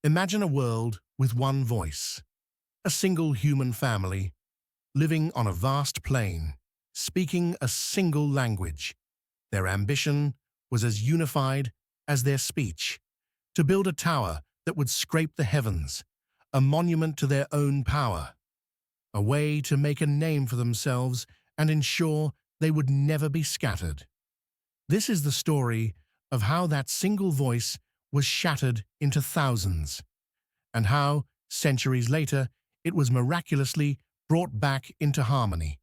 Imagine a world with one voice, a single human family, living on a vast plain, speaking a single language. Their ambition was as unified as their speech, to build a tower that would scrape the heavens, a monument to their own power, a way to make a name for themselves and ensure they would never be scattered. This is the story of how that single voice was shattered into thousands, and how, centuries later, it was miraculously brought back into harmony.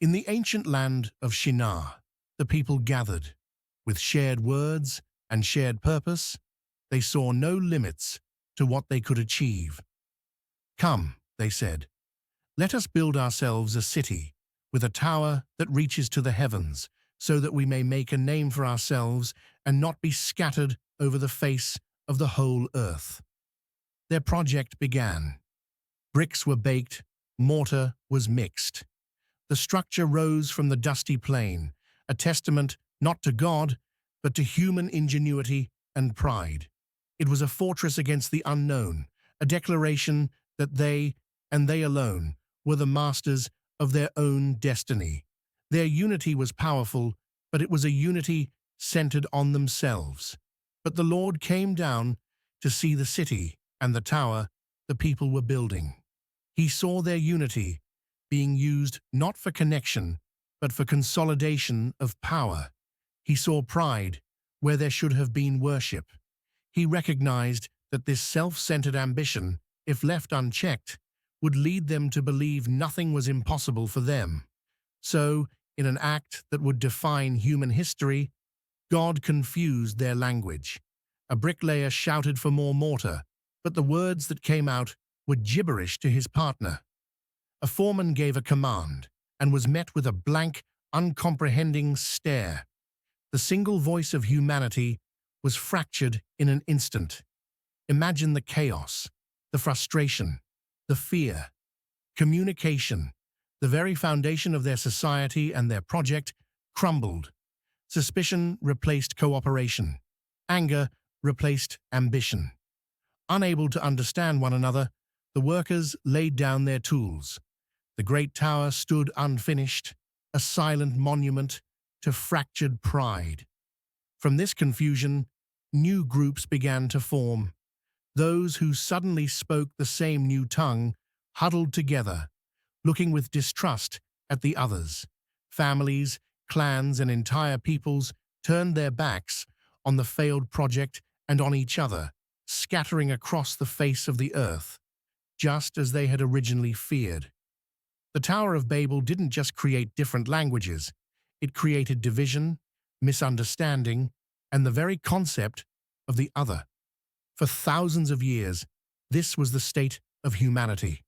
In the ancient land of Shinar, the people gathered. With shared words and shared purpose, they saw no limits to what they could achieve. "Come," they said, "let us build ourselves a city with a tower that reaches to the heavens, so that we may make a name for ourselves and not be scattered over the face of the whole earth." Their project began. Bricks were baked, mortar was mixed. The structure rose from the dusty plain, a testament not to God, but to human ingenuity and pride. It was a fortress against the unknown, a declaration that they, and they alone, were the masters of their own destiny. Their unity was powerful, but it was a unity centered on themselves. But the Lord came down to see the city and the tower the people were building. He saw their unity being used not for connection, but for consolidation of power. He saw pride where there should have been worship. He recognized that this self-centered ambition, if left unchecked, would lead them to believe nothing was impossible for them. So, in an act that would define human history, God confused their language. A bricklayer shouted for more mortar, but the words that came out were gibberish to his partner. A foreman gave a command and was met with a blank, uncomprehending stare. The single voice of humanity was fractured in an instant. Imagine the chaos, the frustration, the fear. Communication, the very foundation of their society and their project, crumbled. Suspicion replaced cooperation. Anger replaced ambition. Unable to understand one another, the workers laid down their tools. The great tower stood unfinished, a silent monument to fractured pride. From this confusion, new groups began to form. Those who suddenly spoke the same new tongue huddled together, looking with distrust at the others. Families, clans, and entire peoples turned their backs on the failed project and on each other, scattering across the face of the earth, just as they had originally feared. The Tower of Babel didn't just create different languages, it created division, misunderstanding, and the very concept of the other. For thousands of years, this was the state of humanity,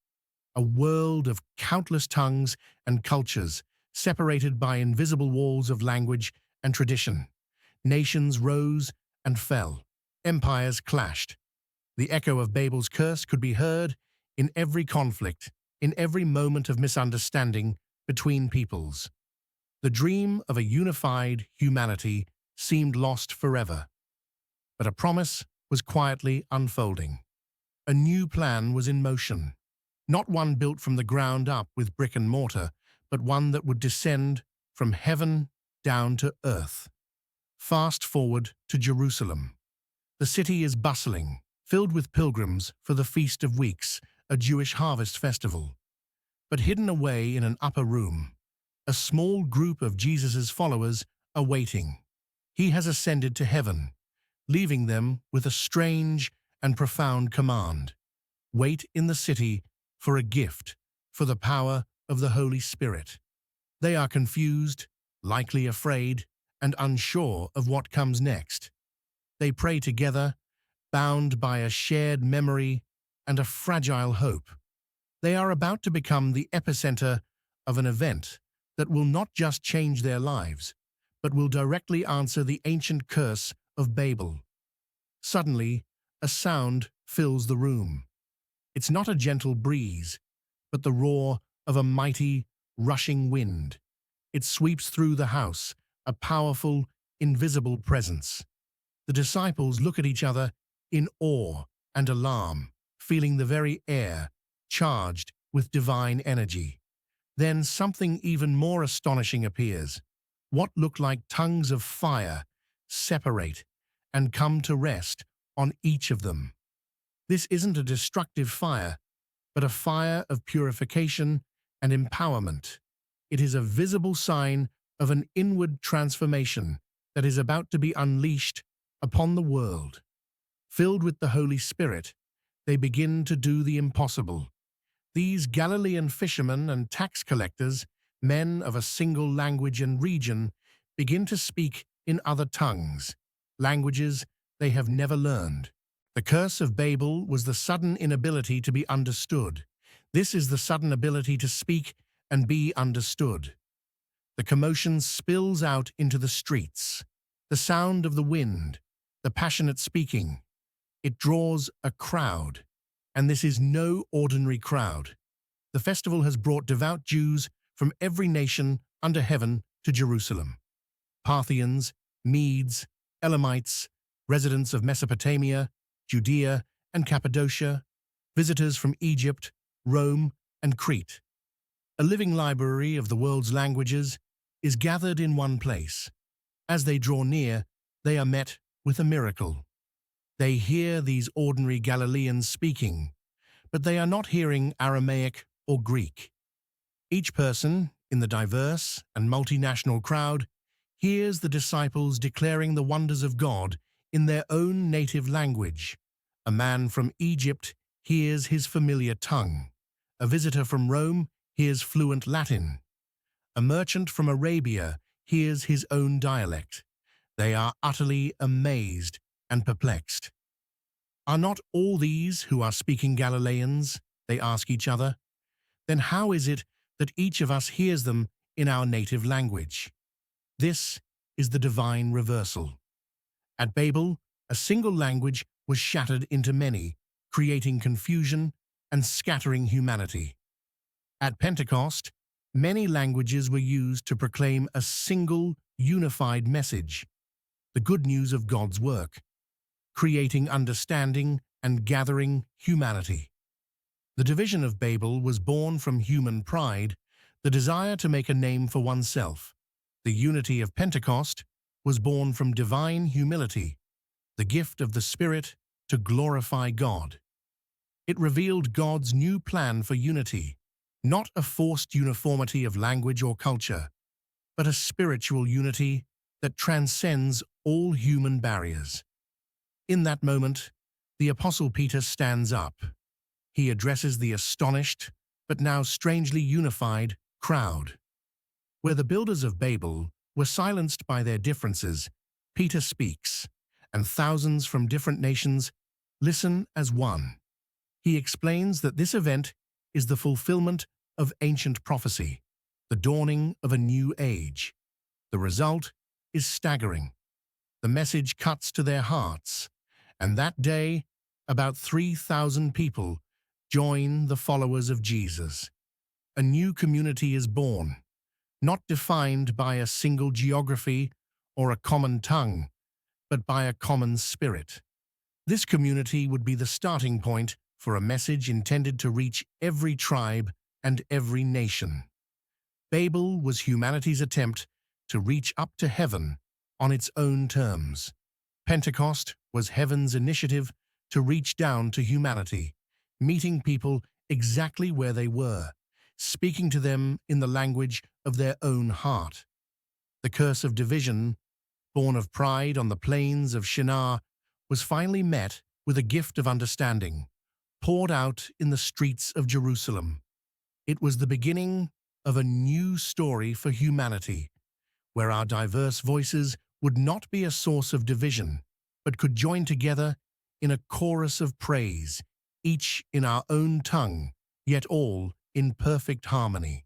a world of countless tongues and cultures, separated by invisible walls of language and tradition. Nations rose and fell. Empires clashed. The echo of Babel's curse could be heard in every conflict, in every moment of misunderstanding between peoples. The dream of a unified humanity seemed lost forever. But a promise was quietly unfolding. A new plan was in motion, not one built from the ground up with brick and mortar, but one that would descend from heaven down to earth. Fast forward to Jerusalem. The city is bustling, filled with pilgrims for the Feast of Weeks, a Jewish harvest festival. But hidden away in an upper room, a small group of Jesus' followers are waiting. He has ascended to heaven, leaving them with a strange and profound command. Wait in the city for a gift, for the power of the Holy Spirit. They are confused, likely afraid, and unsure of what comes next. They pray together, bound by a shared memory and a fragile hope. They are about to become the epicenter of an event that will not just change their lives, but will directly answer the ancient curse of Babel. Suddenly, a sound fills the room. It's not a gentle breeze, but the roar of a mighty, rushing wind. It sweeps through the house, a powerful, invisible presence. The disciples look at each other in awe, and alarm, feeling the very air charged with divine energy. Then something even more astonishing appears. What look like tongues of fire separate and come to rest on each of them. This isn't a destructive fire, but a fire of purification and empowerment. It is a visible sign of an inward transformation that is about to be unleashed upon the world. Filled with the Holy Spirit, they begin to do the impossible. These Galilean fishermen and tax collectors, men of a single language and region, begin to speak in other tongues, languages they have never learned. The curse of Babel was the sudden inability to be understood. This is the sudden ability to speak and be understood. The commotion spills out into the streets. The sound of the wind, the passionate speaking. It draws a crowd, and this is no ordinary crowd. The festival has brought devout Jews from every nation under heaven to Jerusalem. Parthians, Medes, Elamites, residents of Mesopotamia, Judea and Cappadocia, visitors from Egypt, Rome, and Crete. A living library of the world's languages is gathered in one place. As they draw near, they are met with a miracle. They hear these ordinary Galileans speaking, but they are not hearing Aramaic or Greek. Each person in the diverse and multinational crowd hears the disciples declaring the wonders of God in their own native language. A man from Egypt hears his familiar tongue. A visitor from Rome hears fluent Latin. A merchant from Arabia hears his own dialect. They are utterly amazed and perplexed. Are not all these who are speaking Galileans? They ask each other. Then how is it that each of us hears them in our native language? This is the divine reversal. At Babel, a single language was shattered into many, creating confusion and scattering humanity. At Pentecost, many languages were used to proclaim a single, unified message, the good news of God's work, creating understanding and gathering humanity. The division of Babel was born from human pride, the desire to make a name for oneself. The unity of Pentecost was born from divine humility, the gift of the Spirit to glorify God. It revealed God's new plan for unity, not a forced uniformity of language or culture, but a spiritual unity that transcends all human barriers. In that moment, the Apostle Peter stands up. He addresses the astonished, but now strangely unified, crowd. Where the builders of Babel were silenced by their differences, Peter speaks, and thousands from different nations listen as one. He explains that this event is the fulfillment of ancient prophecy, the dawning of a new age. The result is staggering. The message cuts to their hearts, and that day, about 3,000 people join the followers of Jesus. A new community is born, not defined by a single geography or a common tongue, but by a common spirit. This community would be the starting point for a message intended to reach every tribe and every nation. Babel was humanity's attempt to reach up to heaven on its own terms. Pentecost was heaven's initiative to reach down to humanity, meeting people exactly where they were, speaking to them in the language of their own heart. The curse of division, born of pride on the plains of Shinar, was finally met with a gift of understanding, poured out in the streets of Jerusalem. It was the beginning of a new story for humanity, where our diverse voices would not be a source of division, but could join together in a chorus of praise, each in our own tongue, yet all in perfect harmony.